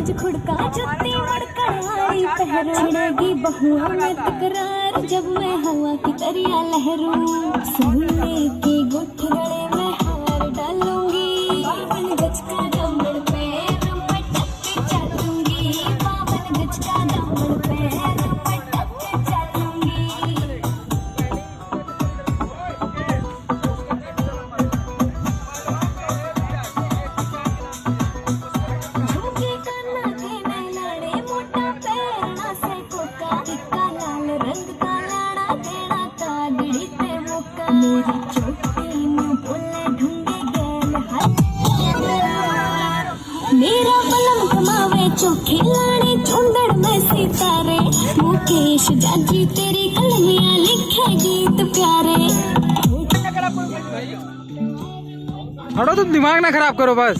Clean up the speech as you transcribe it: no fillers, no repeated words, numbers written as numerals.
रोज खुड़का जुत्ती मड़कड़ाई पहर छिड़ेगी बहुआ में तकरार जब मैं हवा की दरिया लहरूं सोने के गुठ गले में हार डालूंगी बावन गज का दामन पे रमटक के चलूंगी बावन गज का दामन पे रमटक के चलूंगी मेरी चोटी में बोले ढूंढे गैल मेरा बलम कमावे चोखे लाने चुंदड़ में सितारे मुकेश जाजी तेरी कलमियां लिखे गीत प्यारे हटो तुम दिमाग ना खराब करो बस।